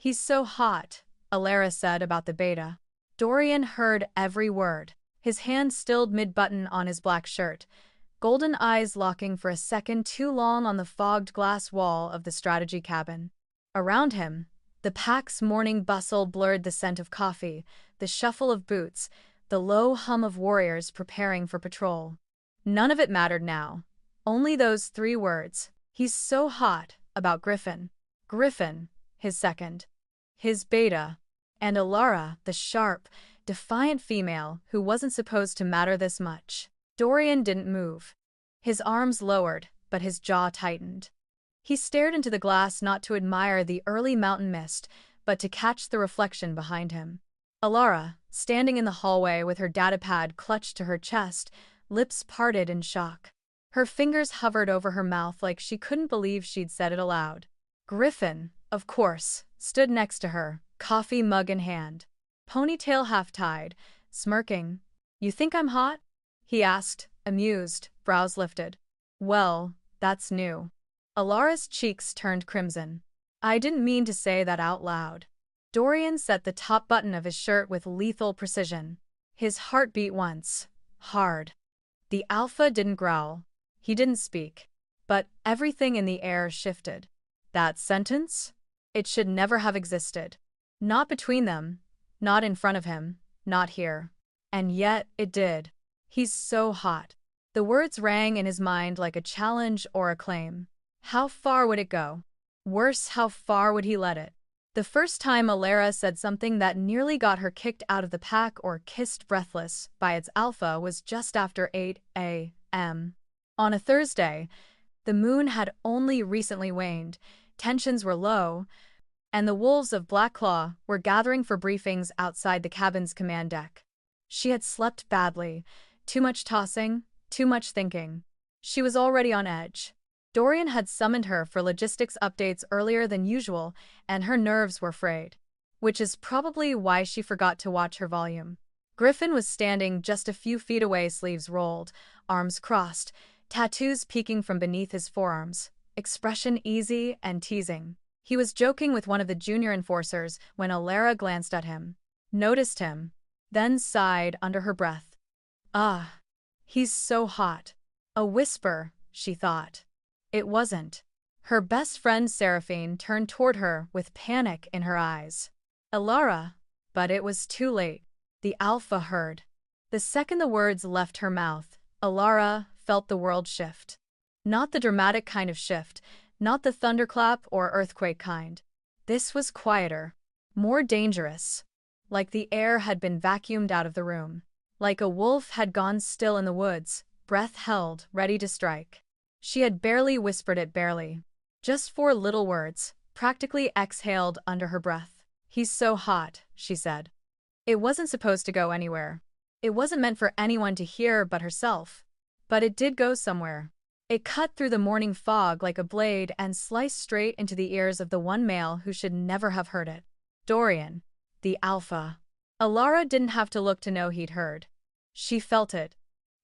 He's so hot, Alara said about the beta. Dorian heard every word. His hand stilled mid-button on his black shirt, golden eyes locking for a second too long on the fogged glass wall of the strategy cabin. Around him, the pack's morning bustle blurred the scent of coffee, the shuffle of boots, the low hum of warriors preparing for patrol. None of it mattered now. Only those three words. He's so hot, about Griffin. Griffin, his second. His beta. And Alara, the sharp, defiant female who wasn't supposed to matter this much. Dorian didn't move. His arms lowered, but his jaw tightened. He stared into the glass not to admire the early mountain mist, but to catch the reflection behind him. Alara, standing in the hallway with her datapad clutched to her chest, lips parted in shock. Her fingers hovered over her mouth like she couldn't believe she'd said it aloud. Griffin, of course, stood next to her, coffee mug in hand. Ponytail half-tied, smirking. "You think I'm hot?" he asked, amused, brows lifted. "Well, that's new." Alara's cheeks turned crimson. "I didn't mean to say that out loud." Dorian set the top button of his shirt with lethal precision. His heart beat once. Hard. The alpha didn't growl. He didn't speak. But everything in the air shifted. That sentence? It should never have existed. Not between them. Not in front of him. Not here. And yet it did. "He's so hot." The words rang in his mind like a challenge or a claim. How far would it go? Worse, how far would he let it? The first time Alara said something that nearly got her kicked out of the pack or kissed breathless by its alpha was just after 8 a.m. On a Thursday, the moon had only recently waned, tensions were low, and the wolves of Blackclaw were gathering for briefings outside the cabin's command deck. She had slept badly, too much tossing, too much thinking. She was already on edge. Dorian had summoned her for logistics updates earlier than usual, and her nerves were frayed. Which is probably why she forgot to watch her volume. Griffin was standing just a few feet away, sleeves rolled, arms crossed, tattoos peeking from beneath his forearms, expression easy and teasing. He was joking with one of the junior enforcers when Alara glanced at him, noticed him, then sighed under her breath. "Ah, he's so hot." A whisper, she thought. It wasn't. Her best friend Seraphine turned toward her with panic in her eyes. "Alara," but it was too late. The alpha heard. The second the words left her mouth, Alara felt the world shift. Not the dramatic kind of shift, not the thunderclap or earthquake kind. This was quieter, more dangerous. Like the air had been vacuumed out of the room. Like a wolf had gone still in the woods, breath held, ready to strike. She had barely whispered it, barely. Just 4 little words, practically exhaled under her breath. "He's so hot," she said. It wasn't supposed to go anywhere. It wasn't meant for anyone to hear but herself. But it did go somewhere. It cut through the morning fog like a blade and sliced straight into the ears of the one male who should never have heard it. Dorian. The alpha. Alara didn't have to look to know he'd heard. She felt it.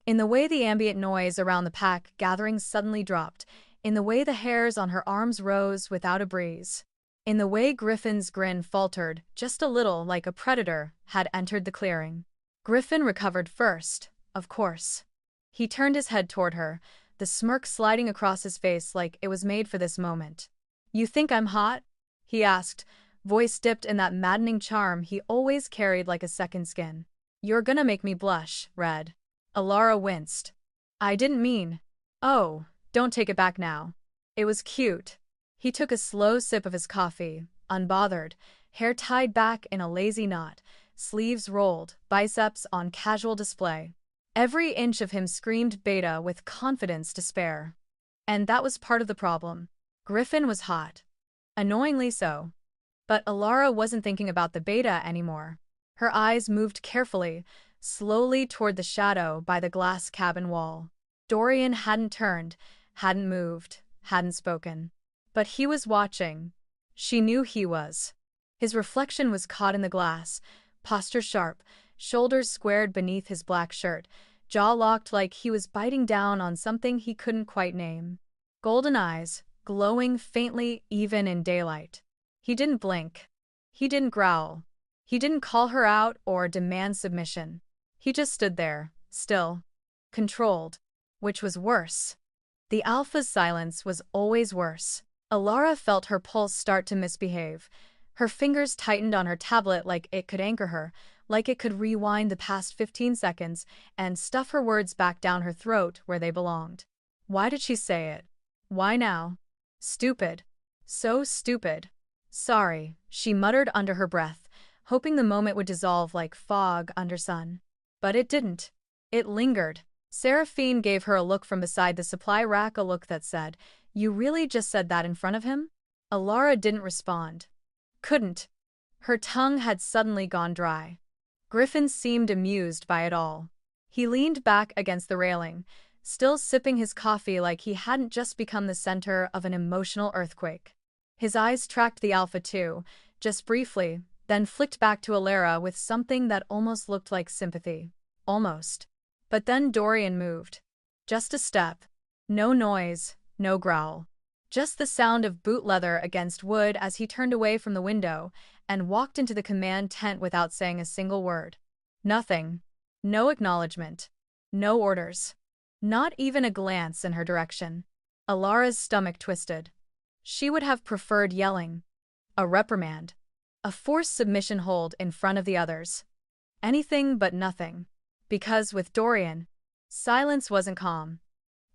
In the way the ambient noise around the pack gathering suddenly dropped, in the way the hairs on her arms rose without a breeze, in the way Griffin's grin faltered just a little like a predator had entered the clearing. Griffin recovered first, of course. He turned his head toward her, the smirk sliding across his face like it was made for this moment. "You think I'm hot?" he asked, voice dipped in that maddening charm he always carried like a second skin. "You're gonna make me blush, Red." Alara winced. "I didn't mean." "Oh, don't take it back now. It was cute." He took a slow sip of his coffee, unbothered, hair tied back in a lazy knot, sleeves rolled, biceps on casual display. Every inch of him screamed beta with confidence to spare. And that was part of the problem. Griffin was hot. Annoyingly so. But Alara wasn't thinking about the beta anymore. Her eyes moved carefully, slowly toward the shadow by the glass cabin wall. Dorian hadn't turned, hadn't moved, hadn't spoken. But he was watching. She knew he was. His reflection was caught in the glass, posture sharp, shoulders squared beneath his black shirt, jaw locked like he was biting down on something he couldn't quite name. Golden eyes, glowing faintly even in daylight. He didn't blink. He didn't growl. He didn't call her out or demand submission. He just stood there, still, controlled, which was worse. The alpha's silence was always worse. Alara felt her pulse start to misbehave. Her fingers tightened on her tablet like it could anchor her, like it could rewind the past 15 seconds and stuff her words back down her throat where they belonged. Why did she say it? Why now? Stupid. So stupid. Sorry, she muttered under her breath, hoping the moment would dissolve like fog under sun. But it didn't. It lingered. Seraphine gave her a look from beside the supply rack, a look that said, "You really just said that in front of him?" Alara didn't respond. Couldn't. Her tongue had suddenly gone dry. Griffin seemed amused by it all. He leaned back against the railing, still sipping his coffee like he hadn't just become the center of an emotional earthquake. His eyes tracked the alpha too, just briefly, then flicked back to Alara with something that almost looked like sympathy. Almost. But then Dorian moved. Just a step. No noise, no growl. Just the sound of boot leather against wood as he turned away from the window and walked into the command tent without saying a single word. Nothing. No acknowledgement. No orders. Not even a glance in her direction. Alara's stomach twisted. She would have preferred yelling. A reprimand. A forced submission hold in front of the others. Anything but nothing. Because with Dorian, silence wasn't calm.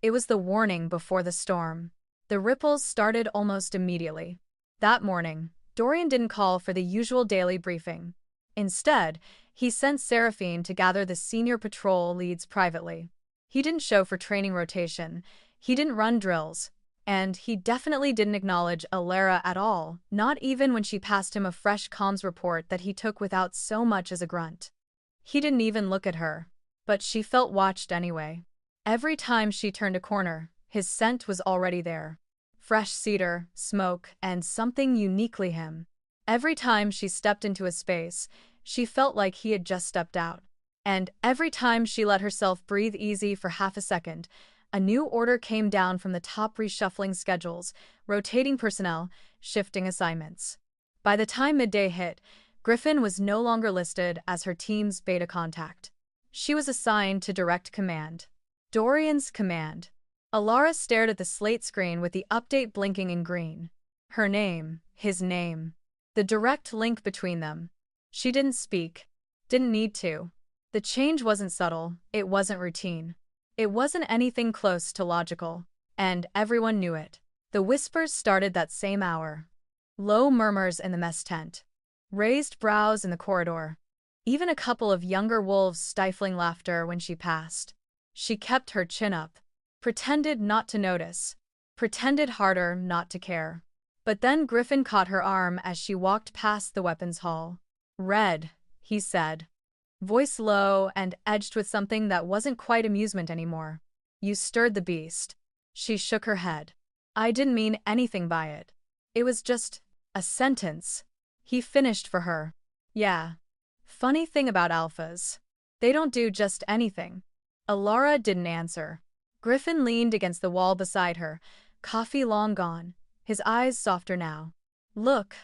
It was the warning before the storm. The ripples started almost immediately. That morning, Dorian didn't call for the usual daily briefing. Instead, he sent Seraphine to gather the senior patrol leads privately. He didn't show for training rotation, he didn't run drills, and he definitely didn't acknowledge Alara at all, not even when she passed him a fresh comms report that he took without so much as a grunt. He didn't even look at her, but she felt watched anyway. Every time she turned a corner, his scent was already there. Fresh cedar, smoke, and something uniquely him. Every time she stepped into a space, she felt like he had just stepped out. And every time she let herself breathe easy for half a second, a new order came down from the top, reshuffling schedules, rotating personnel, shifting assignments. By the time midday hit, Griffin was no longer listed as her team's beta contact. She was assigned to direct command. Dorian's command. Alara stared at the slate screen with the update blinking in green. Her name, his name. The direct link between them. She didn't speak. Didn't need to. The change wasn't subtle, it wasn't routine. It wasn't anything close to logical. And everyone knew it. The whispers started that same hour. Low murmurs in the mess tent. Raised brows in the corridor. Even a couple of younger wolves stifling laughter when she passed. She kept her chin up. Pretended not to notice. Pretended harder not to care. But then Griffin caught her arm as she walked past the weapons hall. "Red," he said. Voice low and edged with something that wasn't quite amusement anymore. "You stirred the beast." She shook her head. "I didn't mean anything by it. It was just a sentence." He finished for her. "Yeah. Funny thing about alphas. They don't do just anything." Alara didn't answer. Griffin leaned against the wall beside her, coffee long gone, his eyes softer now. "Look,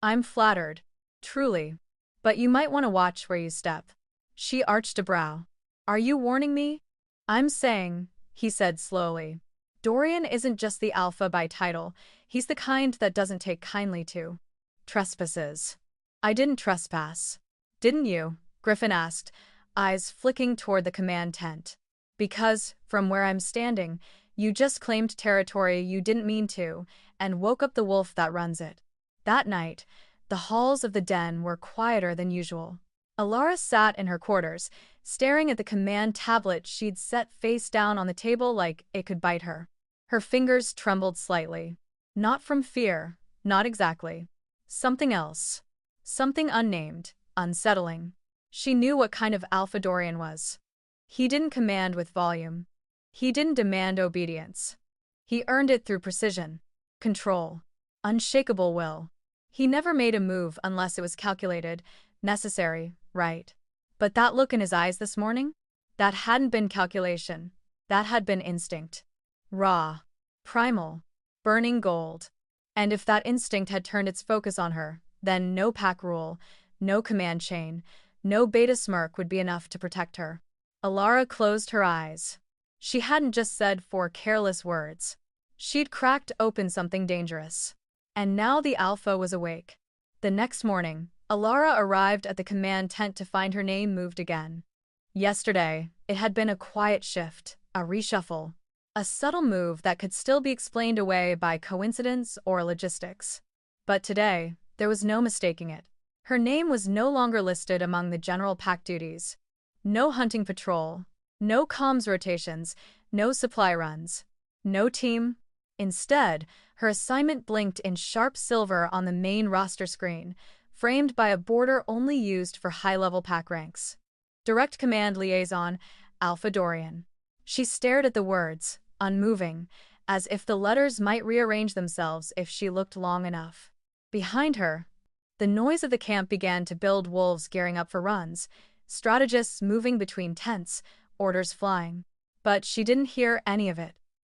I'm flattered. Truly. But you might want to watch where you step." She arched a brow. "Are you warning me?" "I'm saying," he said slowly. "Dorian isn't just the alpha by title, he's the kind that doesn't take kindly to trespasses." "I didn't trespass." "Didn't you?" Griffin asked, eyes flicking toward the command tent. "Because, from where I'm standing, you just claimed territory you didn't mean to, and woke up the wolf that runs it." That night, the halls of the den were quieter than usual. Alara sat in her quarters, staring at the command tablet she'd set face down on the table like it could bite her. Her fingers trembled slightly. Not from fear, not exactly. Something else. Something unnamed, unsettling. She knew what kind of alpha Dorian was. He didn't command with volume. He didn't demand obedience. He earned it through precision, control, unshakable will. He never made a move unless it was calculated, necessary, right. But that look in his eyes this morning? That hadn't been calculation. That had been instinct. Raw. Primal. Burning gold. And if that instinct had turned its focus on her, Then no pack rule, no command chain, no beta smirk would be enough to protect her. Alara closed her eyes. She hadn't just said 4 careless words. She'd cracked open something dangerous. And now the Alpha was awake. The next morning, Alara arrived at the command tent to find her name moved again. Yesterday, it had been a quiet shift, a reshuffle, a subtle move that could still be explained away by coincidence or logistics. But today, there was no mistaking it. Her name was no longer listed among the general pack duties. No hunting patrol, no comms rotations, no supply runs, no team. Instead, her assignment blinked in sharp silver on the main roster screen, framed by a border only used for high-level pack ranks. Direct Command Liaison, Alpha Dorian. She stared at the words, unmoving, as if the letters might rearrange themselves if she looked long enough. Behind her, the noise of the camp began to build, wolves gearing up for runs, strategists moving between tents, orders flying. But she didn't hear any of it.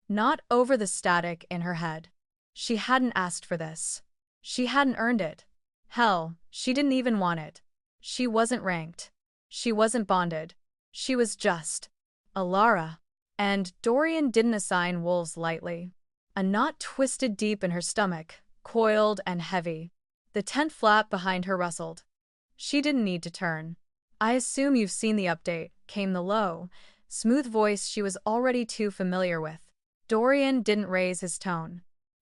Not over the static in her head. She hadn't asked for this. She hadn't earned it. Hell, she didn't even want it. She wasn't ranked. She wasn't bonded. She was just Alara. And Dorian didn't assign wolves lightly. A knot twisted deep in her stomach, coiled and heavy. The tent flap behind her rustled. She didn't need to turn. I assume you've seen the update, came the low, smooth voice she was already too familiar with. Dorian didn't raise his tone.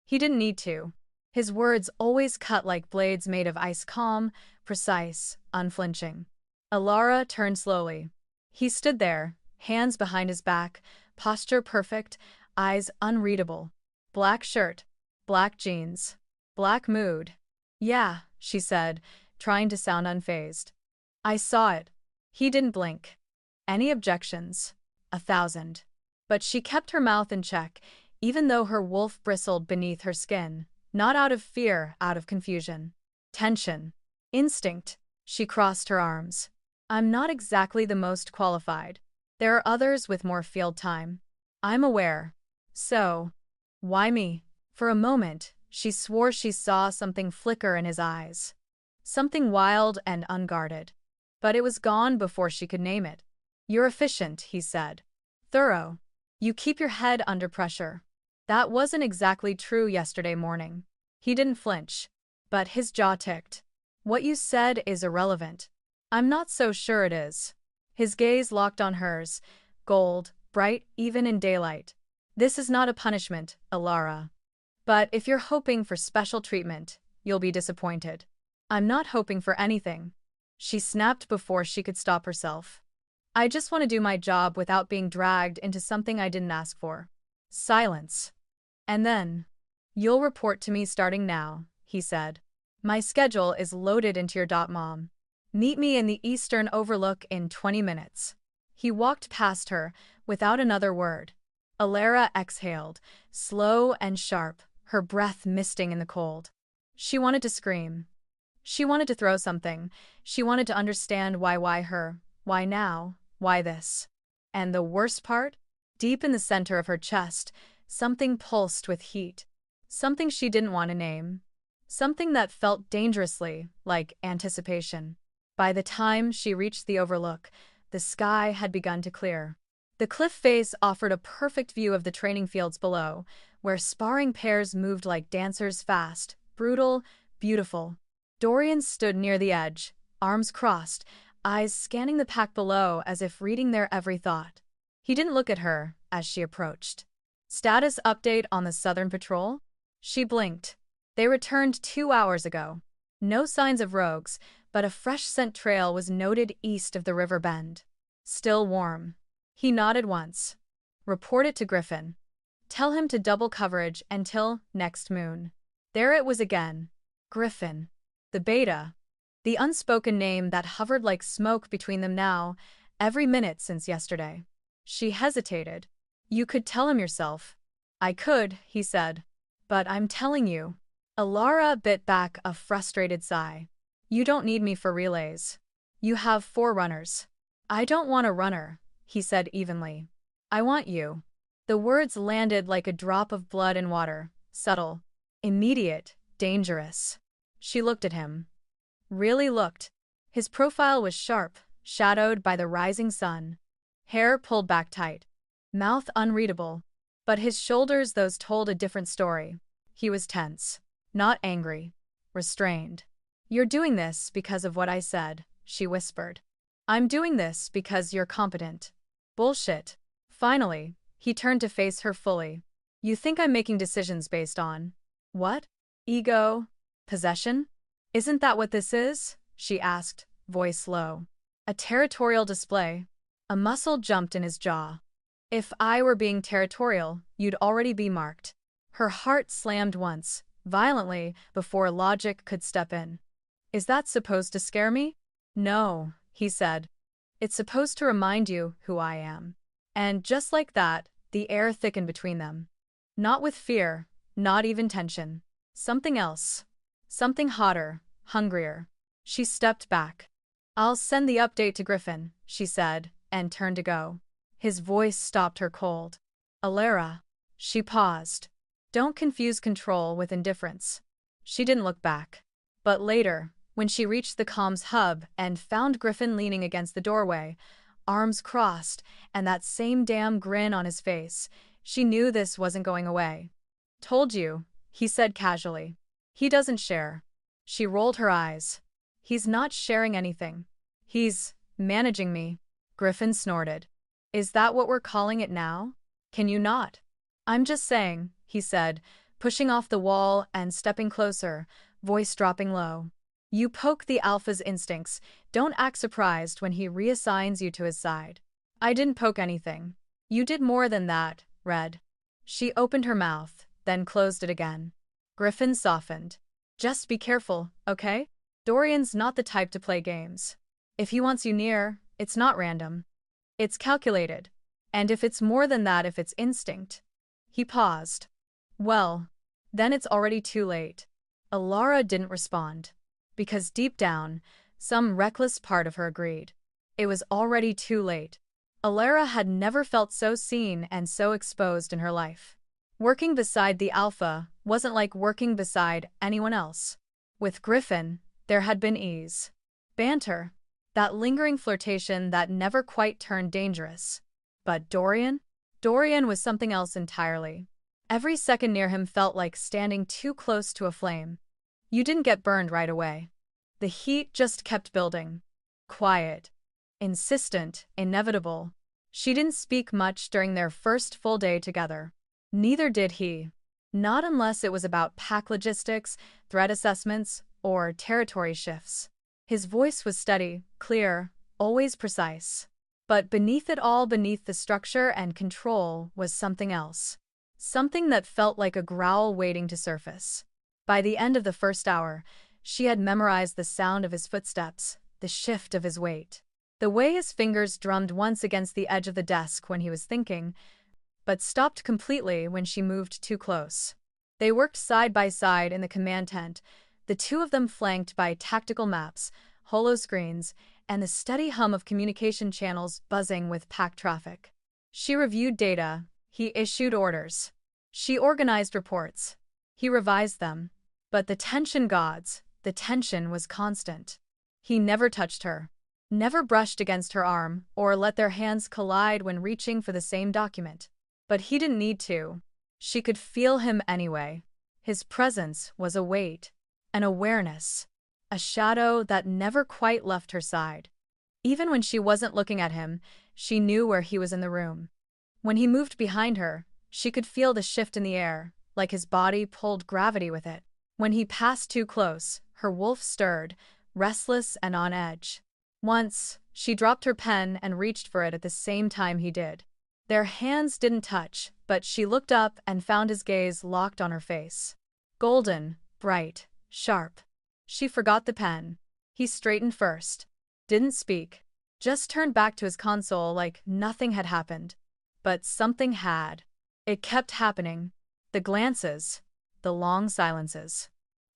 He didn't need to. His words always cut like blades made of ice, calm, precise, unflinching. Alara turned slowly. He stood there, hands behind his back, posture perfect, eyes unreadable. Black shirt, black jeans, black mood. Yeah, she said, trying to sound unfazed. I saw it. He didn't blink. Any objections? 1,000. But she kept her mouth in check, even though her wolf bristled beneath her skin, not out of fear, out of confusion. Tension. Instinct. She crossed her arms. I'm not exactly the most qualified. There are others with more field time. I'm aware. So, why me? For a moment, she swore she saw something flicker in his eyes. Something wild and unguarded. But it was gone before she could name it. You're efficient, he said. Thorough. You keep your head under pressure. That wasn't exactly true yesterday morning. He didn't flinch. But his jaw ticked. What you said is irrelevant. I'm not so sure it is. His gaze locked on hers, gold, bright even in daylight. This is not a punishment, Alara. But if you're hoping for special treatment, you'll be disappointed. I'm not hoping for anything. She snapped before she could stop herself. I just want to do my job without being dragged into something I didn't ask for. Silence. And then, you'll report to me starting now, he said. My schedule is loaded into your .mom. Meet me in the Eastern Overlook in 20 minutes. He walked past her, without another word. Alara exhaled, slow and sharp, her breath misting in the cold. She wanted to scream. She wanted to throw something. She wanted to understand why her, why now, why this. And the worst part? Deep in the center of her chest, something pulsed with heat. Something she didn't want to name. Something that felt dangerously like anticipation. By the time she reached the overlook, the sky had begun to clear. The cliff face offered a perfect view of the training fields below, where sparring pairs moved like dancers, fast, brutal, beautiful. Dorian stood near the edge, arms crossed, eyes scanning the pack below as if reading their every thought. He didn't look at her as she approached. Status update on the Southern Patrol? She blinked. They returned 2 hours ago. No signs of rogues, but a fresh scent trail was noted east of the river bend. Still warm. He nodded once. Report it to Griffin. Tell him to double coverage until next moon. There it was again. Griffin. The beta. The unspoken name that hovered like smoke between them now, every minute since yesterday. She hesitated. You could tell him yourself. I could, he said. But I'm telling you. Alara bit back a frustrated sigh. You don't need me for relays. You have 4 runners. I don't want a runner, he said evenly. I want you. The words landed like a drop of blood in water, subtle, immediate, dangerous. She looked at him. Really looked. His profile was sharp, shadowed by the rising sun. Hair pulled back tight. Mouth unreadable. But his shoulders, those told a different story. He was tense. Not angry. Restrained. "You're doing this because of what I said," she whispered. "I'm doing this because you're competent." Bullshit. Finally, he turned to face her fully. "You think I'm making decisions based on what? Ego? Possession? Isn't that what this is?" she asked, voice low. "A territorial display." A muscle jumped in his jaw. "If I were being territorial, you'd already be marked." Her heart slammed once, violently, before logic could step in. "Is that supposed to scare me?" "No," he said. "It's supposed to remind you who I am." And just like that, the air thickened between them. Not with fear, not even tension. Something else. Something hotter, hungrier. She stepped back. "I'll send the update to Griffin," she said, and turned to go. His voice stopped her cold. "Alara." She paused. "Don't confuse control with indifference." She didn't look back. But later, when she reached the comms hub and found Griffin leaning against the doorway, arms crossed, and that same damn grin on his face, she knew this wasn't going away. "Told you," he said casually. "He doesn't share." She rolled her eyes. "He's not sharing anything. He's managing me." Griffin snorted. "Is that what we're calling it now? Can you not?" "I'm just saying," he said, pushing off the wall and stepping closer, voice dropping low. "You poke the alpha's instincts. Don't act surprised when he reassigns you to his side." "I didn't poke anything." "You did more than that, Red." She opened her mouth, then closed it again. Griffin softened. "Just be careful, okay? Dorian's not the type to play games. If he wants you near, it's not random. It's calculated. And if it's more than that, if it's instinct." He paused. "Well, then it's already too late." Alara didn't respond. Because deep down, some reckless part of her agreed. It was already too late. Alara had never felt so seen and so exposed in her life. Working beside the Alpha wasn't like working beside anyone else. With Griffin, there had been ease. Banter. That lingering flirtation that never quite turned dangerous. But Dorian? Dorian was something else entirely. Every second near him felt like standing too close to a flame. You didn't get burned right away. The heat just kept building. Quiet. Insistent, inevitable. She didn't speak much during their first full day together. Neither did he. Not unless it was about pack logistics, threat assessments, or territory shifts. His voice was steady, clear, always precise. But beneath it all, beneath the structure and control, was something else. Something that felt like a growl waiting to surface. By the end of the first hour, she had memorized the sound of his footsteps, the shift of his weight, the way his fingers drummed once against the edge of the desk when he was thinking, but stopped completely when she moved too close. They worked side by side in the command tent, the two of them flanked by tactical maps, holoscreens, and the steady hum of communication channels buzzing with pack traffic. She reviewed data, he issued orders. She organized reports. He revised them. But the tension gods, the tension was constant. He never touched her. Never brushed against her arm or let their hands collide when reaching for the same document. But he didn't need to. She could feel him anyway. His presence was a weight, an awareness, a shadow that never quite left her side. Even when she wasn't looking at him, she knew where he was in the room. When he moved behind her, she could feel the shift in the air, like his body pulled gravity with it. When he passed too close, her wolf stirred, restless and on edge. Once, she dropped her pen and reached for it at the same time he did. Their hands didn't touch, but she looked up and found his gaze locked on her face. Golden, bright, sharp. She forgot the pen. He straightened first. Didn't speak. Just turned back to his console like nothing had happened. But something had. It kept happening. The glances. The long silences.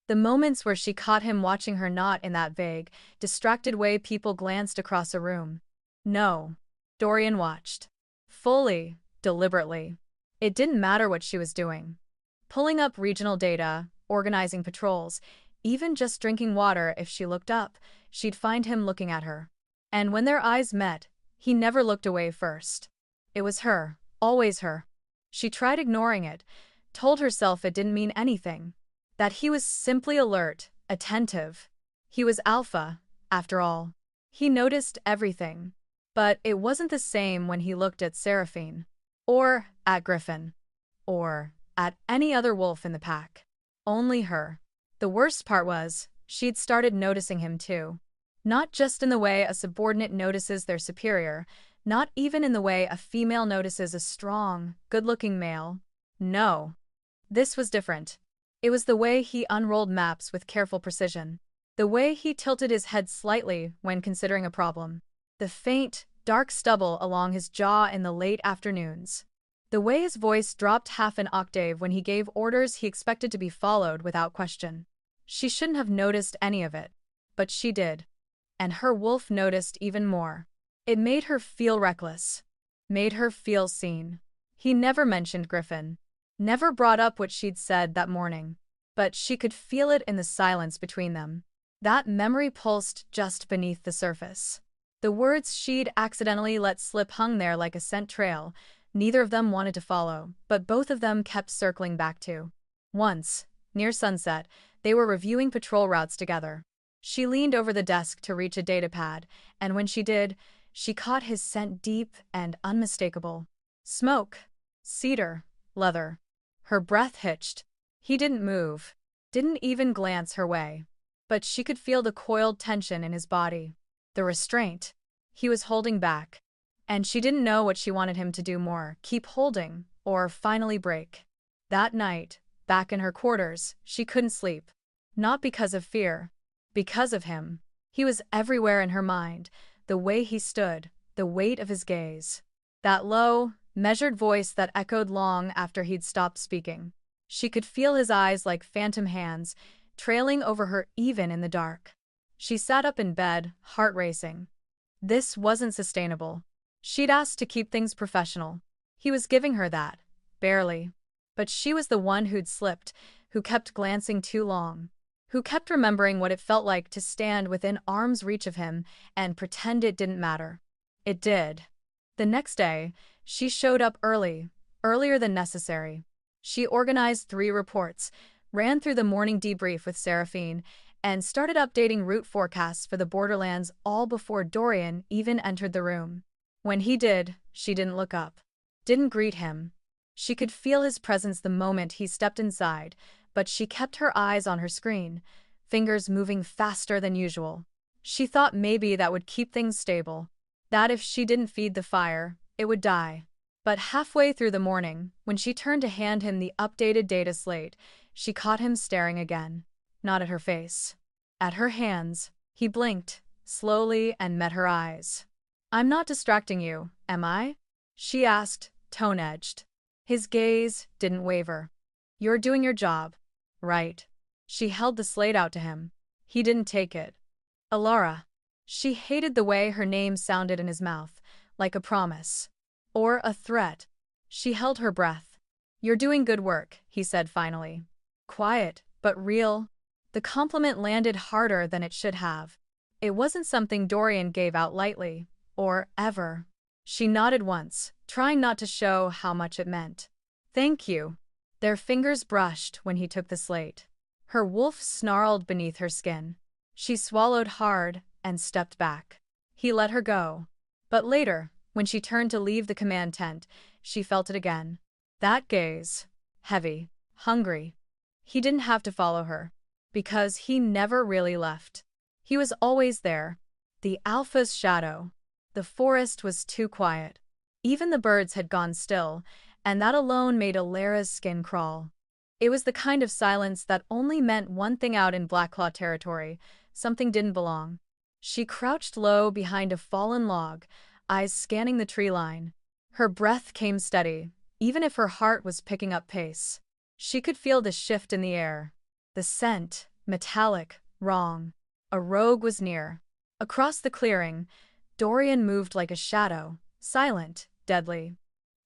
The moments where she caught him watching her, not in that vague, distracted way people glanced across a room. No. Dorian watched. Fully, deliberately. It didn't matter what she was doing. Pulling up regional data, organizing patrols, Even just drinking water, if she looked up, she'd find him looking at her. And when their eyes met, he never looked away first. It was her, always her. She tried ignoring it, told herself it didn't mean anything, that he was simply alert, attentive. He was alpha, after all. He noticed everything. But it wasn't the same when he looked at Seraphine. Or at Griffin. Or at any other wolf in the pack. Only her. The worst part was, she'd started noticing him too. Not just in the way a subordinate notices their superior, not even in the way a female notices a strong, good-looking male. No. This was different. It was the way he unrolled maps with careful precision. The way he tilted his head slightly when considering a problem. The faint, dark stubble along his jaw in the late afternoons. The way his voice dropped half an octave when he gave orders he expected to be followed without question. She shouldn't have noticed any of it. But she did. And her wolf noticed even more. It made her feel reckless. Made her feel seen. He never mentioned Griffin. Never brought up what she'd said that morning. But she could feel it in the silence between them. That memory pulsed just beneath the surface. The words she'd accidentally let slip hung there like a scent trail. Neither of them wanted to follow, but both of them kept circling back to. Once, near sunset, they were reviewing patrol routes together. She leaned over the desk to reach a datapad, and when she did, she caught his scent deep and unmistakable. Smoke. Cedar. Leather. Her breath hitched. He didn't move. Didn't even glance her way. But she could feel the coiled tension in his body. The restraint. He was holding back. And she didn't know what she wanted him to do more, keep holding, or finally break. That night, back in her quarters, she couldn't sleep. Not because of fear. Because of him. He was everywhere in her mind, the way he stood, the weight of his gaze. That low, measured voice that echoed long after he'd stopped speaking. She could feel his eyes like phantom hands, trailing over her even in the dark. She sat up in bed, heart racing. This wasn't sustainable. She'd asked to keep things professional. He was giving her that. Barely. But she was the one who'd slipped, who kept glancing too long. Who kept remembering what it felt like to stand within arm's reach of him and pretend it didn't matter. It did. The next day, she showed up early, earlier than necessary. She organized 3 reports, ran through the morning debrief with Seraphine, and started updating route forecasts for the borderlands all before Dorian even entered the room. When he did, she didn't look up. Didn't greet him. She could feel his presence the moment he stepped inside, but she kept her eyes on her screen, fingers moving faster than usual. She thought maybe that would keep things stable. That if she didn't feed the fire, it would die. But halfway through the morning, when she turned to hand him the updated data slate, she caught him staring again. Not at her face. At her hands. He blinked, slowly, and met her eyes. "I'm not distracting you, am I?" she asked, tone-edged. His gaze didn't waver. "You're doing your job, right?" She held the slate out to him. He didn't take it. Alara. She hated the way her name sounded in his mouth, like a promise. Or a threat. She held her breath. "You're doing good work," he said finally. Quiet, but real. The compliment landed harder than it should have. It wasn't something Dorian gave out lightly, or ever. She nodded once, trying not to show how much it meant. "Thank you." Their fingers brushed when he took the slate. Her wolf snarled beneath her skin. She swallowed hard and stepped back. He let her go. But later, when she turned to leave the command tent, she felt it again. That gaze. Heavy. Hungry. He didn't have to follow her. Because he never really left. He was always there. The alpha's shadow. The forest was too quiet. Even the birds had gone still, and that alone made Alara's skin crawl. It was the kind of silence that only meant one thing out in Blackclaw territory. Something didn't belong. She crouched low behind a fallen log, eyes scanning the tree line. Her breath came steady, even if her heart was picking up pace. She could feel the shift in the air. The scent, metallic, wrong. A rogue was near. Across the clearing, Dorian moved like a shadow, silent, deadly.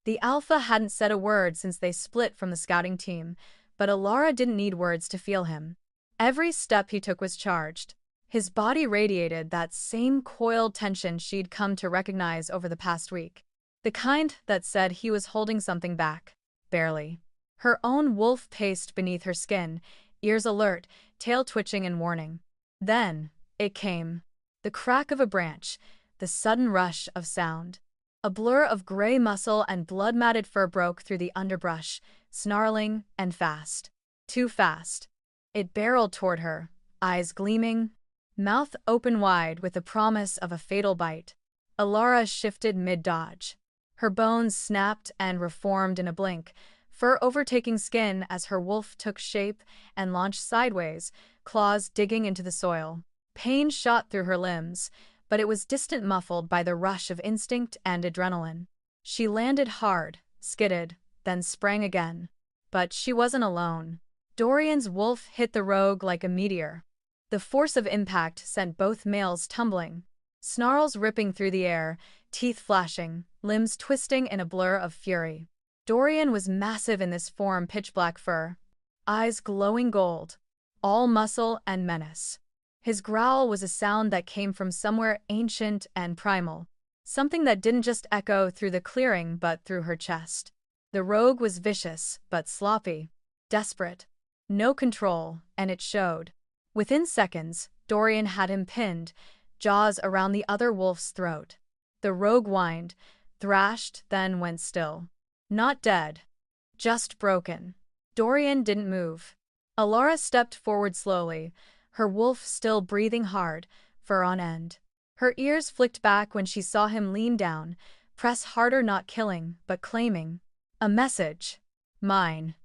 The Alpha hadn't said a word since they split from the scouting team, but Alara didn't need words to feel him. Every step he took was charged. His body radiated that same coiled tension she'd come to recognize over the past week. The kind that said he was holding something back. Barely. Her own wolf paced beneath her skin, ears alert, tail twitching in warning. Then, it came. The crack of a branch, the sudden rush of sound. A blur of gray muscle and blood-matted fur broke through the underbrush, snarling and fast. Too fast. It barreled toward her, eyes gleaming, mouth open wide with the promise of a fatal bite. Alara shifted mid-dodge. Her bones snapped and reformed in a blink, fur overtaking skin as her wolf took shape and launched sideways, claws digging into the soil. Pain shot through her limbs, but it was distant, muffled by the rush of instinct and adrenaline. She landed hard, skidded, then sprang again. But she wasn't alone. Dorian's wolf hit the rogue like a meteor. The force of impact sent both males tumbling, snarls ripping through the air, teeth flashing, limbs twisting in a blur of fury. Dorian was massive in this form, pitch-black fur, eyes glowing gold, all muscle and menace. His growl was a sound that came from somewhere ancient and primal, something that didn't just echo through the clearing but through her chest. The rogue was vicious but sloppy, desperate. No control, and it showed. Within seconds, Dorian had him pinned, jaws around the other wolf's throat. The rogue whined, thrashed, then went still. Not dead. Just broken. Dorian didn't move. Alara stepped forward slowly, her wolf still breathing hard, fur on end. Her ears flicked back when she saw him lean down, press harder, not killing, but claiming. A message. Mine.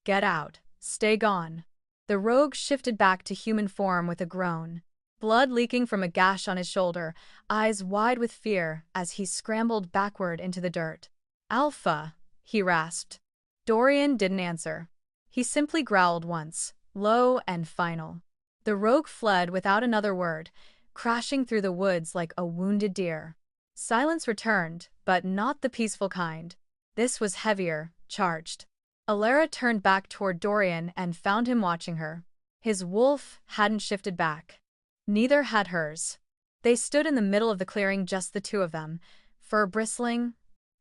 Get out. Stay gone. The rogue shifted back to human form with a groan, blood leaking from a gash on his shoulder, eyes wide with fear as he scrambled backward into the dirt. Alpha, he rasped. Dorian didn't answer. He simply growled once, low and final. The rogue fled without another word, crashing through the woods like a wounded deer. Silence returned, but not the peaceful kind. This was heavier, charged. Alara turned back toward Dorian and found him watching her. His wolf hadn't shifted back. Neither had hers. They stood in the middle of the clearing, just the two of them, fur bristling,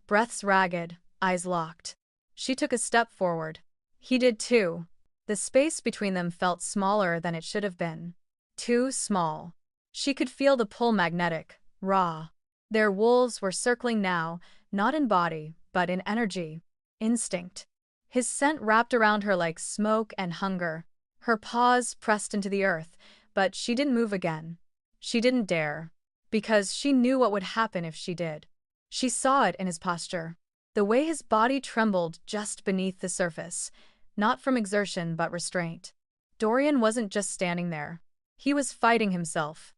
breaths ragged, eyes locked. She took a step forward. He did too. The space between them felt smaller than it should have been. Too small. She could feel the pull, magnetic, raw. Their wolves were circling now, not in body, but in energy, instinct. His scent wrapped around her like smoke and hunger. Her paws pressed into the earth, but she didn't move again. She didn't dare. Because she knew what would happen if she did. She saw it in his posture. The way his body trembled just beneath the surface, not from exertion but restraint. Dorian wasn't just standing there. He was fighting himself.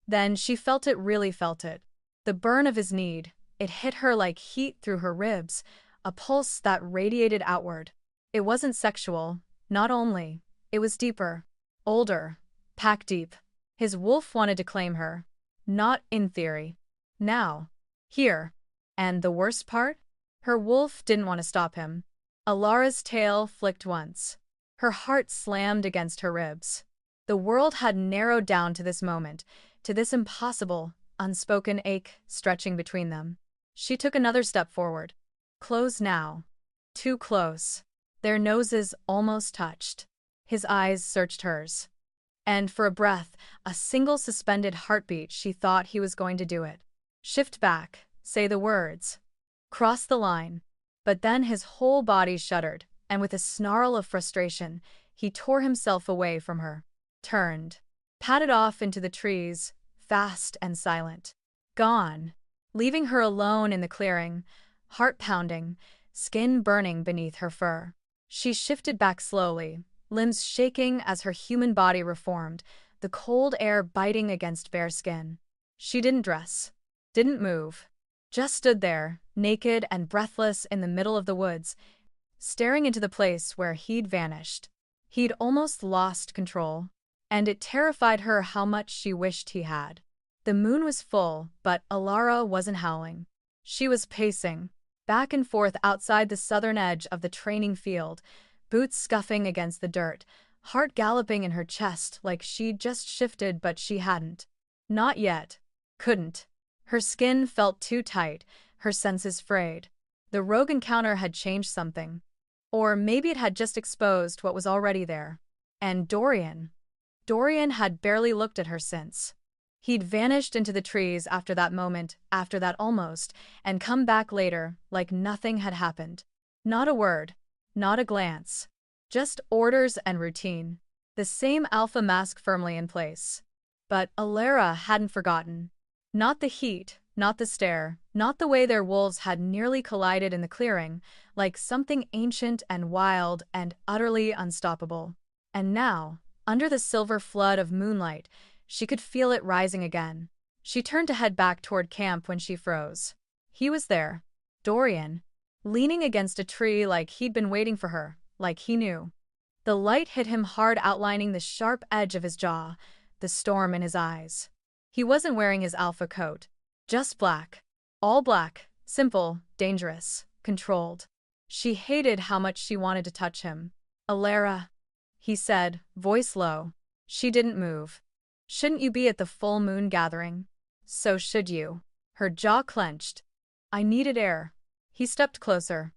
Then she felt it, really felt it. The burn of his need. It hit her like heat through her ribs, a pulse that radiated outward. It wasn't sexual, not only. It was deeper, older, pack deep. His wolf wanted to claim her. Not in theory. Now. Here. And the worst part? Her wolf didn't want to stop him. Alara's tail flicked once. Her heart slammed against her ribs. The world had narrowed down to this moment, to this impossible, unspoken ache stretching between them. She took another step forward. Close now. Too close. Their noses almost touched. His eyes searched hers. And for a breath, a single suspended heartbeat, she thought he was going to do it. Shift back, say the words. Cross the line. But then his whole body shuddered, and with a snarl of frustration, he tore himself away from her. Turned. Padded off into the trees, fast and silent. Gone. Leaving her alone in the clearing, heart pounding, skin burning beneath her fur. She shifted back slowly, limbs shaking as her human body reformed, the cold air biting against bare skin. She didn't dress. Didn't move. Just stood there, naked and breathless in the middle of the woods, staring into the place where he'd vanished. He'd almost lost control. And it terrified her how much she wished he had. The moon was full, but Alara wasn't howling. She was pacing, back and forth outside the southern edge of the training field, boots scuffing against the dirt, heart galloping in her chest like she'd just shifted but she hadn't. Not yet. Couldn't. Her skin felt too tight, her senses frayed. The rogue encounter had changed something. Or maybe it had just exposed what was already there. And Dorian had barely looked at her since. He'd vanished into the trees after that moment, after that almost, and come back later like nothing had happened. Not a word. Not a glance. Just orders and routine. The same alpha mask firmly in place. But Alara hadn't forgotten. Not the heat, not the stare, not the way their wolves had nearly collided in the clearing, like something ancient and wild and utterly unstoppable. And now, under the silver flood of moonlight, she could feel it rising again. She turned to head back toward camp when she froze. He was there. Dorian. Leaning against a tree like he'd been waiting for her, like he knew. The light hit him hard, outlining the sharp edge of his jaw, the storm in his eyes. He wasn't wearing his alpha coat. Just black. All black. Simple, dangerous, controlled. She hated how much she wanted to touch him. Alara, he said, voice low. She didn't move. Shouldn't you be at the full moon gathering? So should you. Her jaw clenched. I needed air. He stepped closer.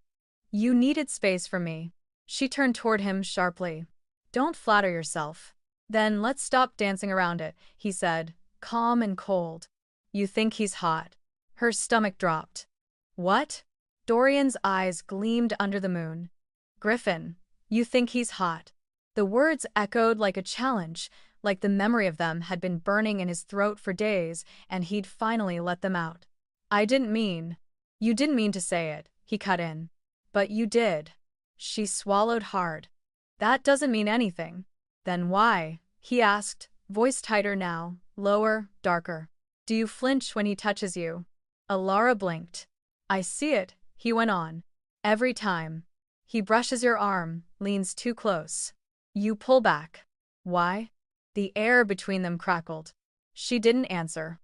You needed space from me. She turned toward him sharply. Don't flatter yourself. Then let's stop dancing around it, he said, calm and cold. You think he's hot. Her stomach dropped. What? Dorian's eyes gleamed under the moon. Griffin, you think he's hot. The words echoed like a challenge, like the memory of them had been burning in his throat for days, and he'd finally let them out. I didn't mean. You didn't mean to say it, he cut in. But you did. She swallowed hard. That doesn't mean anything. Then why? He asked, voice tighter now, lower, darker. Do you flinch when he touches you? Alara blinked. I see it, he went on. Every time. He brushes your arm, leans too close. You pull back. Why? The air between them crackled. She didn't answer.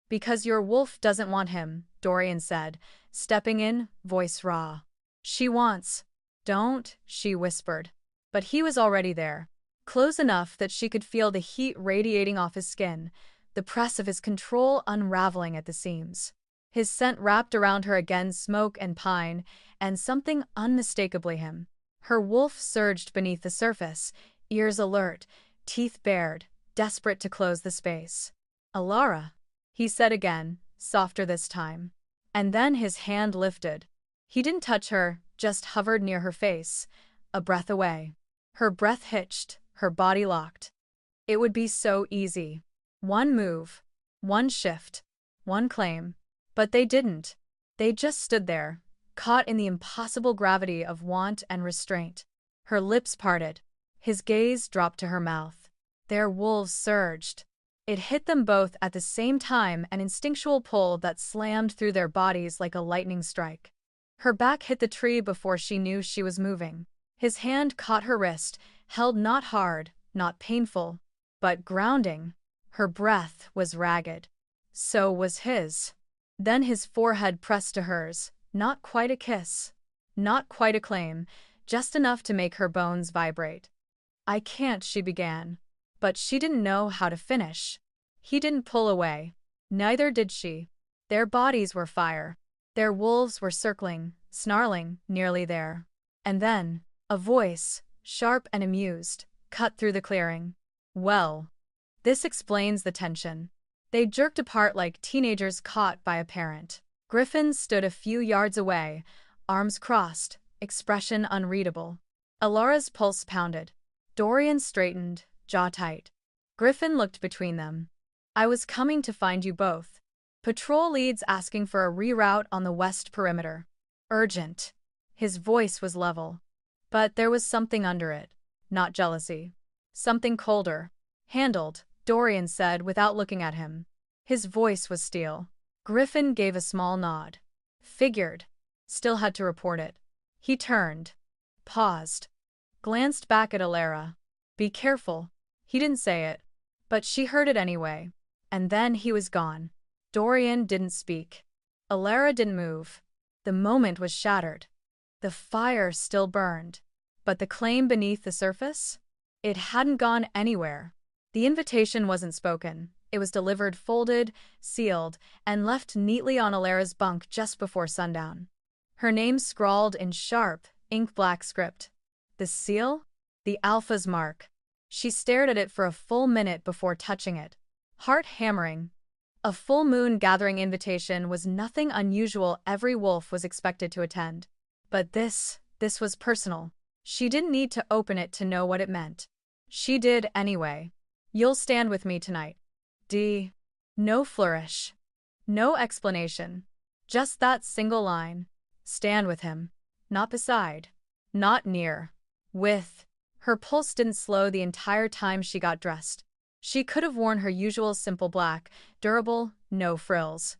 Because your wolf doesn't want him, Dorian said, stepping in, voice raw. She wants. Don't, she whispered. But he was already there. Close enough that she could feel the heat radiating off his skin, the press of his control unraveling at the seams. His scent wrapped around her again, smoke and pine, and something unmistakably him. Her wolf surged beneath the surface, ears alert, teeth bared, desperate to close the space. Alara, he said again, softer this time. And then his hand lifted. He didn't touch her, just hovered near her face, a breath away. Her breath hitched, her body locked. It would be so easy. One move, one shift, one claim. But they didn't. They just stood there, caught in the impossible gravity of want and restraint. Her lips parted. His gaze dropped to her mouth. Their wolves surged. It hit them both at the same time, an instinctual pull that slammed through their bodies like a lightning strike. Her back hit the tree before she knew she was moving. His hand caught her wrist, held not hard, not painful, but grounding. Her breath was ragged. So was his. Then his forehead pressed to hers, not quite a kiss, not quite a claim, just enough to make her bones vibrate. I can't, she began. But she didn't know how to finish. He didn't pull away. Neither did she. Their bodies were fire. Their wolves were circling, snarling, nearly there. And then, a voice, sharp and amused, cut through the clearing. Well, this explains the tension. They jerked apart like teenagers caught by a parent. Griffin stood a few yards away, arms crossed, expression unreadable. Alara's pulse pounded. Dorian straightened, jaw tight. Griffin looked between them. I was coming to find you both. Patrol leads asking for a reroute on the west perimeter. Urgent. His voice was level. But there was something under it. Not jealousy. Something colder. Handled, Dorian said without looking at him. His voice was steel. Griffin gave a small nod. Figured. Still had to report it. He turned. Paused. Glanced back at Alara. Be careful. He didn't say it. But she heard it anyway. And then he was gone. Dorian didn't speak. Alara didn't move. The moment was shattered. The fire still burned. But the claim beneath the surface? It hadn't gone anywhere. The invitation wasn't spoken. It was delivered folded, sealed, and left neatly on Alara's bunk just before sundown. Her name scrawled in sharp, ink-black script. The seal? The Alpha's mark. She stared at it for a full minute before touching it, heart hammering. A full moon gathering invitation was nothing unusual. Every wolf was expected to attend. But this was personal. She didn't need to open it to know what it meant. She did anyway. You'll stand with me tonight. D. No flourish. No explanation. Just that single line. Stand with him. Not beside. Not near. With. Her pulse didn't slow the entire time she got dressed. She could have worn her usual simple black, durable, no frills.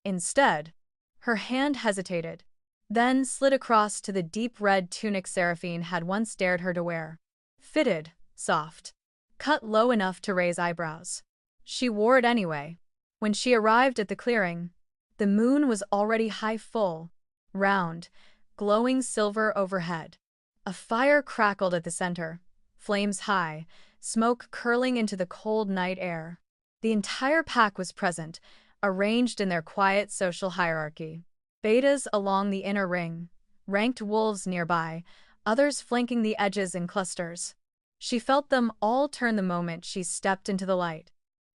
Instead, her hand hesitated, then slid across to the deep red tunic Seraphine had once dared her to wear. Fitted, soft, cut low enough to raise eyebrows. She wore it anyway. When she arrived at the clearing, the moon was already high full, round, glowing silver overhead. A fire crackled at the center, flames high, smoke curling into the cold night air. The entire pack was present, arranged in their quiet social hierarchy. Betas along the inner ring, ranked wolves nearby, others flanking the edges in clusters. She felt them all turn the moment she stepped into the light.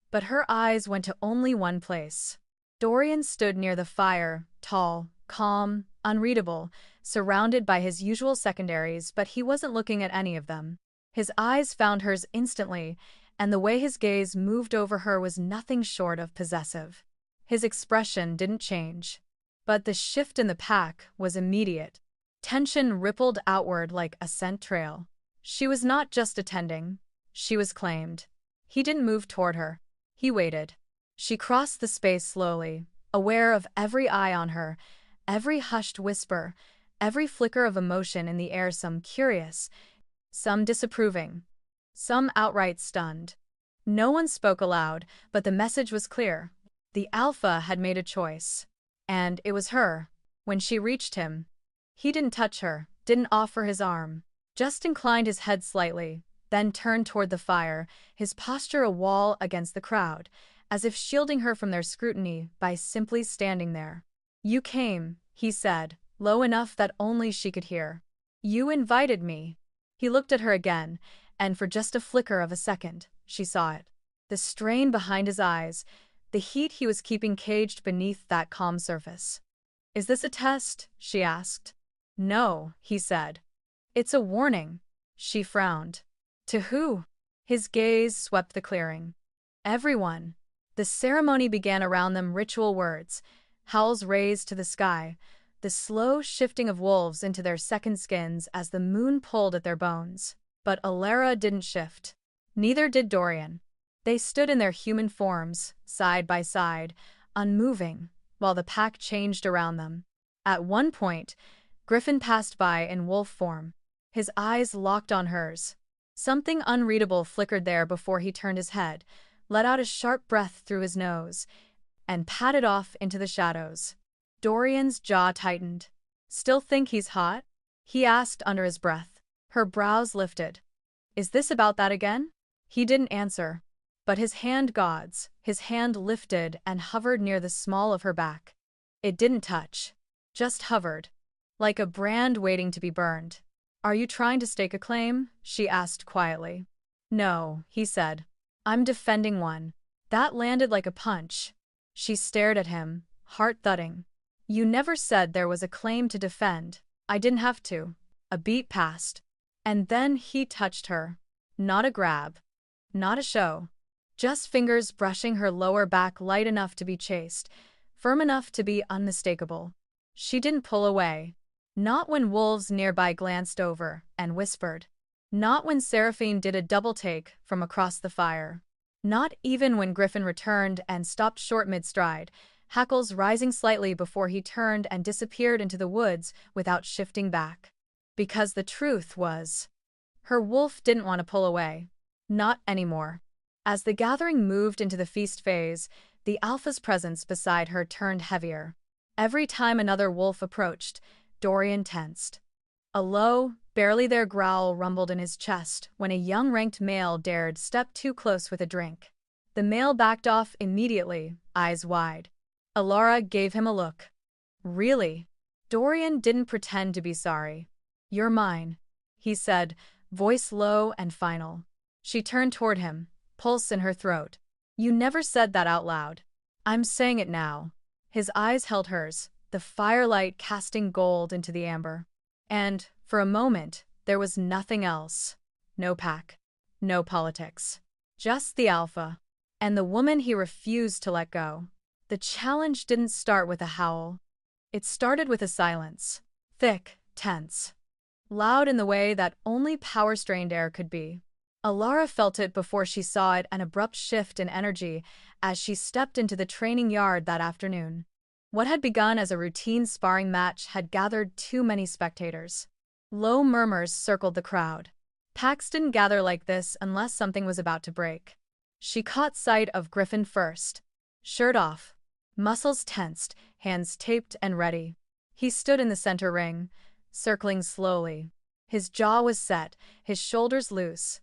But her eyes went to only one place. Dorian stood near the fire, tall, calm, unreadable, surrounded by his usual secondaries, but he wasn't looking at any of them. His eyes found hers instantly, and the way his gaze moved over her was nothing short of possessive. His expression didn't change. But the shift in the pack was immediate. Tension rippled outward like a scent trail. She was not just attending. She was claimed. He didn't move toward her. He waited. She crossed the space slowly, aware of every eye on her, every hushed whisper, every flicker of emotion in the air, some curious, some disapproving, some outright stunned. No one spoke aloud, but the message was clear. The Alpha had made a choice. And it was her. When she reached him, he didn't touch her, didn't offer his arm, just inclined his head slightly, then turned toward the fire, his posture a wall against the crowd, as if shielding her from their scrutiny by simply standing there. You came, he said, low enough that only she could hear. You invited me. He looked at her again, and for just a flicker of a second, she saw it. The strain behind his eyes, the heat he was keeping caged beneath that calm surface. Is this a test? She asked. No, he said. It's a warning. She frowned. To who? His gaze swept the clearing. Everyone. The ceremony began around them, ritual words, howls raised to the sky, the slow shifting of wolves into their second skins as the moon pulled at their bones. But Alara didn't shift. Neither did Dorian. They stood in their human forms, side by side, unmoving, while the pack changed around them. At one point, Griffin passed by in wolf form. His eyes locked on hers. Something unreadable flickered there before he turned his head, let out a sharp breath through his nose, and padded off into the shadows. Dorian's jaw tightened. Still think he's hot? He asked under his breath. Her brows lifted. Is this about that again? He didn't answer. But his hand his hand lifted and hovered near the small of her back. It didn't touch. Just hovered. Like a brand waiting to be burned. Are you trying to stake a claim? She asked quietly. No, he said. I'm defending one. That landed like a punch. She stared at him, heart thudding. You never said there was a claim to defend. I didn't have to. A beat passed. And then he touched her. Not a grab. Not a show. Just fingers brushing her lower back, light enough to be chaste, firm enough to be unmistakable. She didn't pull away. Not when wolves nearby glanced over and whispered. Not when Seraphine did a double take from across the fire. Not even when Griffin returned and stopped short mid-stride, hackles rising slightly before he turned and disappeared into the woods without shifting back. Because the truth was, her wolf didn't want to pull away. Not anymore. As the gathering moved into the feast phase, the Alpha's presence beside her turned heavier. Every time another wolf approached, Dorian tensed. A low, Barely their growl rumbled in his chest when a young ranked male dared step too close with a drink. The male backed off immediately, eyes wide. Alara gave him a look. Really? Dorian didn't pretend to be sorry. You're mine, he said, voice low and final. She turned toward him, pulse in her throat. You never said that out loud. I'm saying it now. His eyes held hers, the firelight casting gold into the amber. And, for a moment, there was nothing else. No pack. No politics. Just the alpha. And the woman he refused to let go. The challenge didn't start with a howl. It started with a silence. Thick, tense. Loud in the way that only power-strained air could be. Alara felt it before she saw it, an abrupt shift in energy as she stepped into the training yard that afternoon. What had begun as a routine sparring match had gathered too many spectators. Low murmurs circled the crowd. Packs didn't gather like this unless something was about to break. She caught sight of Griffin first. Shirt off. Muscles tensed, hands taped and ready. He stood in the center ring, circling slowly. His jaw was set, his shoulders loose.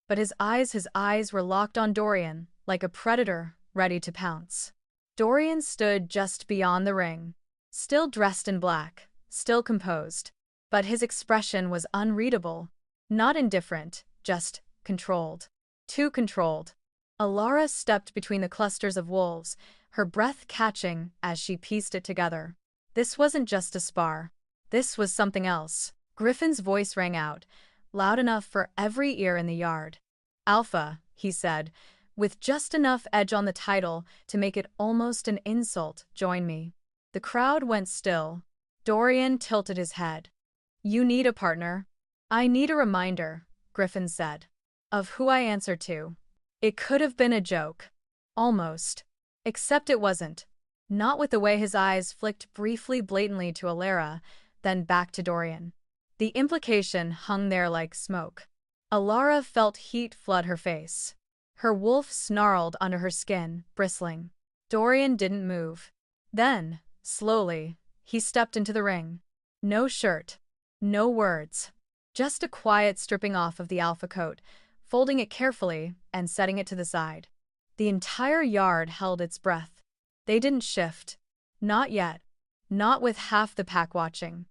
But his eyes were locked on Dorian, like a predator, ready to pounce. Dorian stood just beyond the ring. Still dressed in black, still composed. But his expression was unreadable. Not indifferent, just controlled. Too controlled. Alara stepped between the clusters of wolves, her breath catching as she pieced it together. This wasn't just a spar. This was something else. Griffin's voice rang out, loud enough for every ear in the yard. Alpha, he said, with just enough edge on the title to make it almost an insult, join me. The crowd went still. Dorian tilted his head. You need a partner? I need a reminder, Griffin said. Of who I answer to. It could have been a joke. Almost. Except it wasn't. Not with the way his eyes flicked briefly blatantly to Alara, then back to Dorian. The implication hung there like smoke. Alara felt heat flood her face. Her wolf snarled under her skin, bristling. Dorian didn't move. Then, slowly, he stepped into the ring. No shirt. No words. Just a quiet stripping off of the alpha coat, folding it carefully and setting it to the side. The entire yard held its breath. They didn't shift. Not yet. Not with half the pack watching.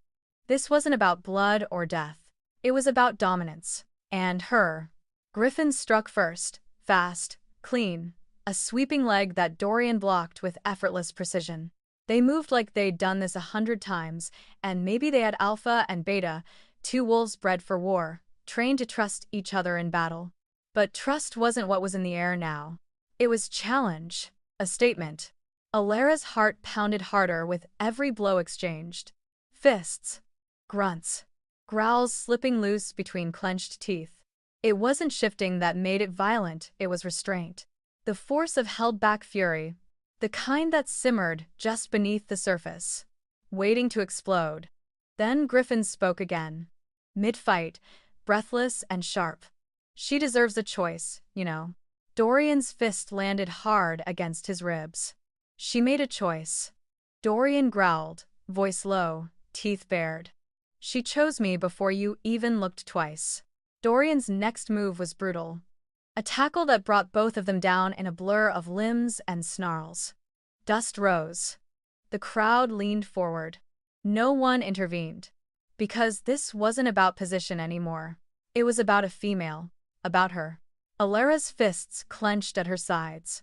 This wasn't about blood or death. It was about dominance. And her. Griffin struck first, fast, clean, a sweeping leg that Dorian blocked with effortless precision. They moved like they'd done this 100 times, and maybe they had Alpha and Beta, two wolves bred for war, trained to trust each other in battle. But trust wasn't what was in the air now. It was challenge, a statement. Alara's heart pounded harder with every blow exchanged. Fists. Grunts. Growls slipping loose between clenched teeth. It wasn't shifting that made it violent, it was restraint. The force of held-back fury. The kind that simmered just beneath the surface. Waiting to explode. Then Griffin spoke again. Mid-fight, breathless and sharp. She deserves a choice, you know. Dorian's fist landed hard against his ribs. She made a choice. Dorian growled, voice low, teeth bared. She chose me before you even looked twice. Dorian's next move was brutal. A tackle that brought both of them down in a blur of limbs and snarls. Dust rose. The crowd leaned forward. No one intervened. Because this wasn't about position anymore. It was about a female. About her. Alara's fists clenched at her sides.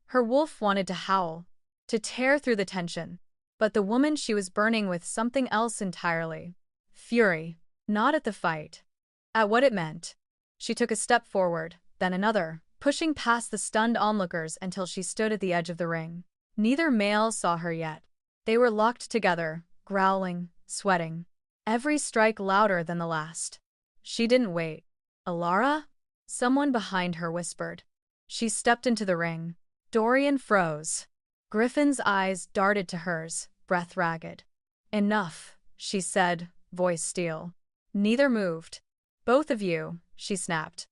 Her wolf wanted to howl. To tear through the tension. But the woman she was burning with something else entirely. Fury. Not at the fight. At what it meant. She took a step forward, then another, pushing past the stunned onlookers until she stood at the edge of the ring. Neither male saw her yet. They were locked together, growling, sweating. Every strike louder than the last. She didn't wait. Alara? Someone behind her whispered. She stepped into the ring. Dorian froze. Griffin's eyes darted to hers, breath ragged. Enough, she said, voice steel. Neither moved. Both of you, she snapped.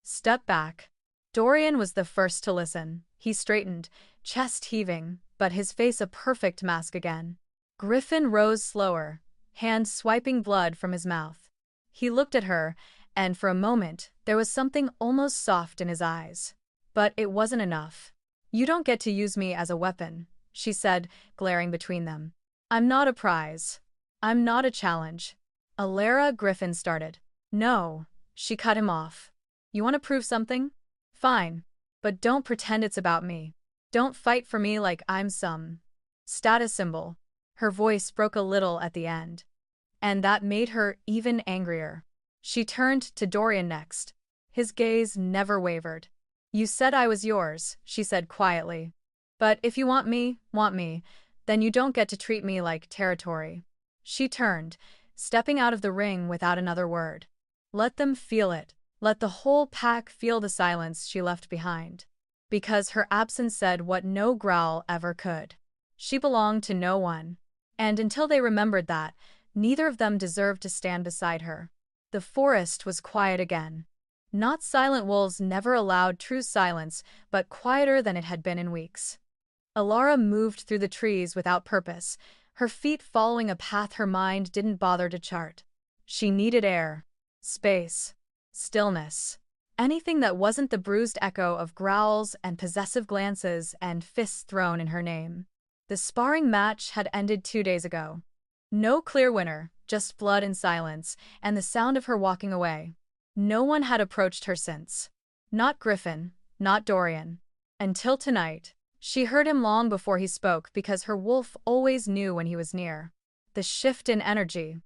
Step back. Dorian was the first to listen. He straightened, chest heaving, but his face a perfect mask again. Griffin rose slower, hand swiping blood from his mouth. He looked at her, and for a moment, there was something almost soft in his eyes. But it wasn't enough. "You don't get to use me as a weapon," she said, glaring between them. "I'm not a prize. I'm not a challenge." Alara Griffin started. "No," she cut him off. "You want to prove something? Fine. But don't pretend it's about me. Don't fight for me like I'm some status symbol." Her voice broke a little at the end. And that made her even angrier. She turned to Dorian next. His gaze never wavered. "You said I was yours," she said quietly. "But if you want me, then you don't get to treat me like territory." She turned, stepping out of the ring without another word. Let them feel it. Let the whole pack feel the silence she left behind. Because her absence said what no growl ever could. She belonged to no one. And until they remembered that, neither of them deserved to stand beside her. The forest was quiet again. Not silent wolves never allowed true silence, but quieter than it had been in weeks. Alara moved through the trees without purpose, her feet following a path her mind didn't bother to chart. She needed air, space, stillness. Anything that wasn't the bruised echo of growls and possessive glances and fists thrown in her name. The sparring match had ended 2 days ago. No clear winner, just blood and silence, and the sound of her walking away. No one had approached her since. Not Griffin, not Dorian. Until tonight. She heard him long before he spoke because her wolf always knew when he was near. The shift in energy.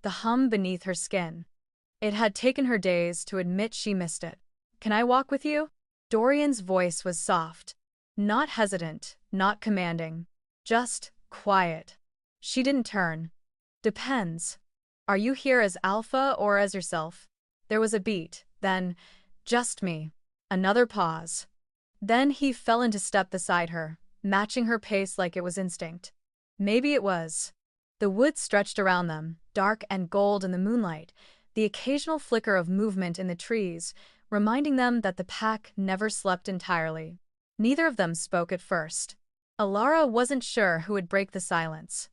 The hum beneath her skin. It had taken her days to admit she missed it. "Can I walk with you?" Dorian's voice was soft. Not hesitant, not commanding. Just quiet. She didn't turn. "Depends. Are you here as Alpha or as yourself?" There was a beat, then, "Just me." Another pause. Then he fell into step beside her, matching her pace like it was instinct. Maybe it was. The woods stretched around them, dark and gold in the moonlight, the occasional flicker of movement in the trees, reminding them that the pack never slept entirely. Neither of them spoke at first. Alara wasn't sure who would break the silence.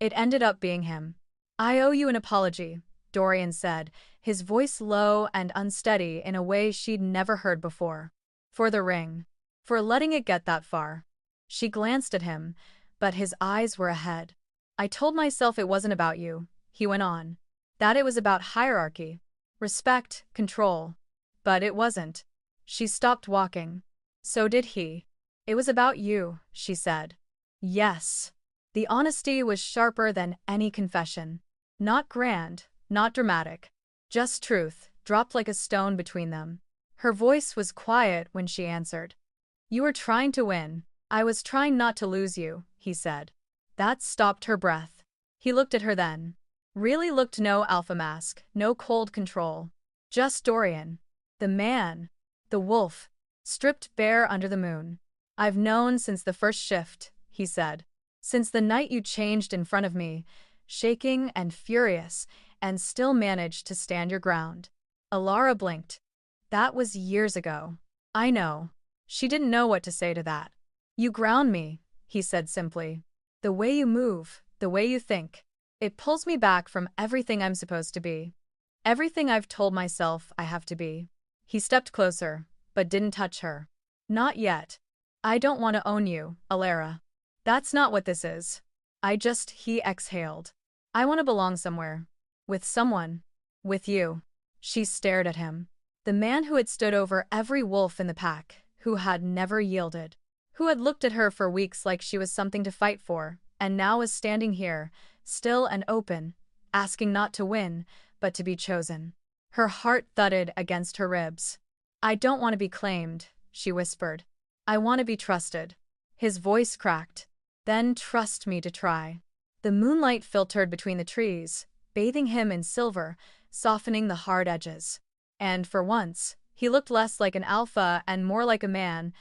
It ended up being him. "I owe you an apology," Dorian said, his voice low and unsteady in a way she'd never heard before. "For the ring. For letting it get that far." She glanced at him, but his eyes were ahead. "I told myself it wasn't about you," he went on. "That it was about hierarchy, respect, control. But it wasn't." She stopped walking. So did he. "It was about you," she said. Yes. The honesty was sharper than any confession. Not grand, not dramatic. Just truth, dropped like a stone between them. Her voice was quiet when she answered. "You were trying to win. I was trying not to lose you," he said. That stopped her breath. He looked at her then. Really looked, no alpha mask, no cold control. Just Dorian. The man. The wolf. Stripped bare under the moon. "I've known since the first shift," he said. "Since the night you changed in front of me, shaking and furious, and still managed to stand your ground." Alara blinked. "That was years ago." "I know." She didn't know what to say to that. "You ground me," he said simply. "The way you move, the way you think. It pulls me back from everything I'm supposed to be. Everything I've told myself I have to be." He stepped closer, but didn't touch her. "Not yet. I don't want to own you, Alara. That's not what this is. He exhaled. "I want to belong somewhere. With someone. With you." She stared at him. The man who had stood over every wolf in the pack, who had never yielded. Who had looked at her for weeks like she was something to fight for, and now was standing here, still and open, asking not to win, but to be chosen. Her heart thudded against her ribs. "I don't want to be claimed," she whispered. "I want to be trusted." His voice cracked. "Then trust me to try." The moonlight filtered between the trees, bathing him in silver, softening the hard edges. And for once, he looked less like an alpha and more like a man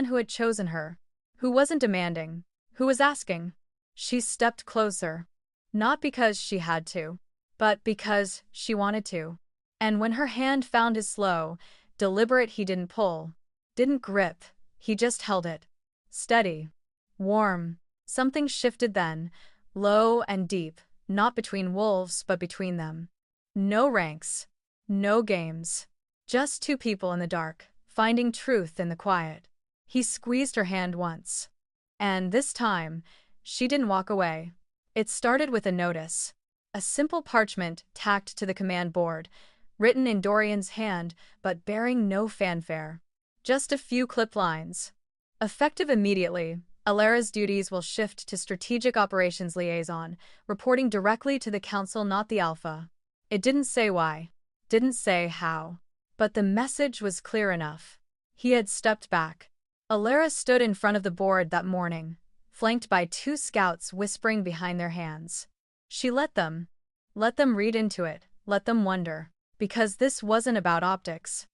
who had chosen her, who wasn't demanding, who was asking. She stepped closer. Not because she had to, but because she wanted to. And when her hand found his slow, deliberate, he didn't pull, didn't grip, he just held it. Steady. Warm. Something shifted then, low and deep, not between wolves but between them. No ranks. No games. Just two people in the dark, finding truth in the quiet. He squeezed her hand once. And this time, she didn't walk away. It started with a notice. A simple parchment tacked to the command board, written in Dorian's hand but bearing no fanfare. Just a few clipped lines. Effective immediately, Alara's duties will shift to Strategic Operations Liaison, reporting directly to the Council, not the Alpha. It didn't say why, didn't say how. But the message was clear enough. He had stepped back. Alara stood in front of the board that morning, flanked by two scouts whispering behind their hands. She let them read into it, let them wonder. Because this wasn't about optics.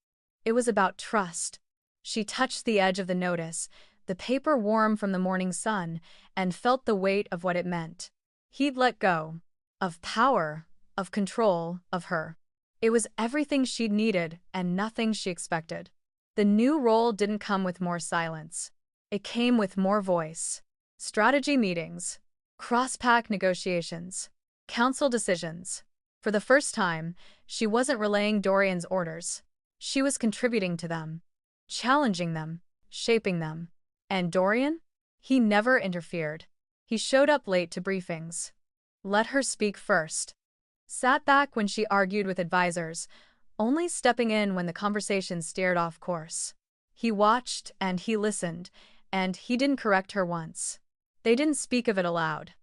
It was about trust. She touched the edge of the notice, the paper warm from the morning sun, and felt the weight of what it meant. He'd let go. Of power, of control, of her. It was everything she'd needed and nothing she expected. The new role didn't come with more silence. It came with more voice. Strategy meetings. Cross-pack negotiations. Council decisions. For the first time, she wasn't relaying Dorian's orders. She was contributing to them. Challenging them. Shaping them. And Dorian? He never interfered. He showed up late to briefings. Let her speak first. Sat back when she argued with advisors, only stepping in when the conversation steered off course. He watched and he listened, and he didn't correct her once. They didn't speak of it aloud.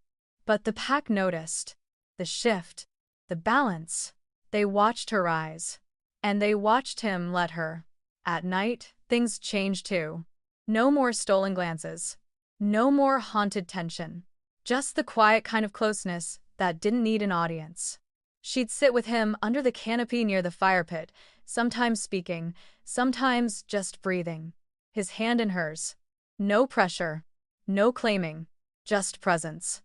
But the pack noticed. The shift. The balance. They watched her rise. And they watched him let her. At night, things changed too. No more stolen glances. No more haunted tension. Just the quiet kind of closeness that didn't need an audience. She'd sit with him under the canopy near the fire pit, sometimes speaking, sometimes just breathing. His hand in hers. No pressure. No claiming. Just presence.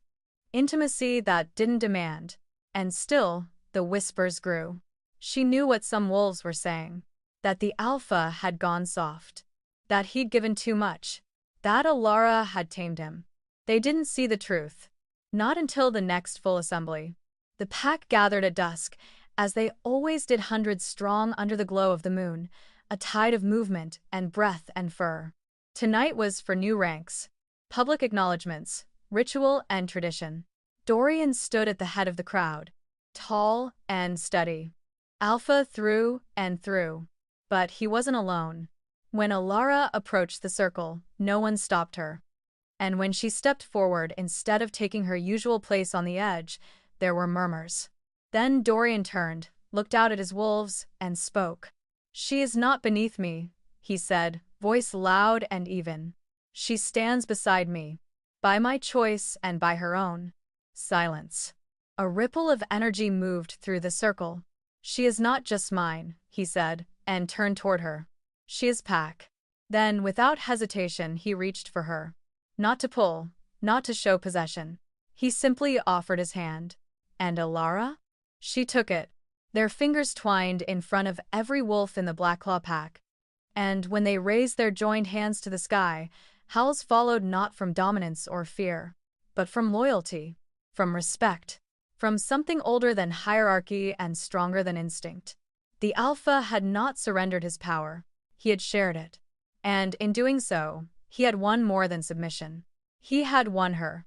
Intimacy that didn't demand. And still, the whispers grew. She knew what some wolves were saying. That the Alpha had gone soft. That he'd given too much. That Alara had tamed him. They didn't see the truth. Not until the next full assembly. The pack gathered at dusk, as they always did, hundreds strong under the glow of the moon, a tide of movement and breath and fur. Tonight was for new ranks. Public acknowledgments, ritual and tradition. Dorian stood at the head of the crowd, tall and steady. Alpha through and through. But he wasn't alone. When Alara approached the circle, no one stopped her. And when she stepped forward instead of taking her usual place on the edge, there were murmurs. Then Dorian turned, looked out at his wolves, and spoke. "She is not beneath me," he said, voice loud and even. "She stands beside me. By my choice and by her own." Silence. A ripple of energy moved through the circle. "She is not just mine," he said, and turned toward her. "She is pack." Then, without hesitation, he reached for her. Not to pull, not to show possession. He simply offered his hand. And Alara? She took it. Their fingers twined in front of every wolf in the Blackclaw pack. And when they raised their joined hands to the sky, howls followed, not from dominance or fear, but from loyalty, from respect, from something older than hierarchy and stronger than instinct. The Alpha had not surrendered his power. He had shared it. And in doing so, he had won more than submission. He had won her.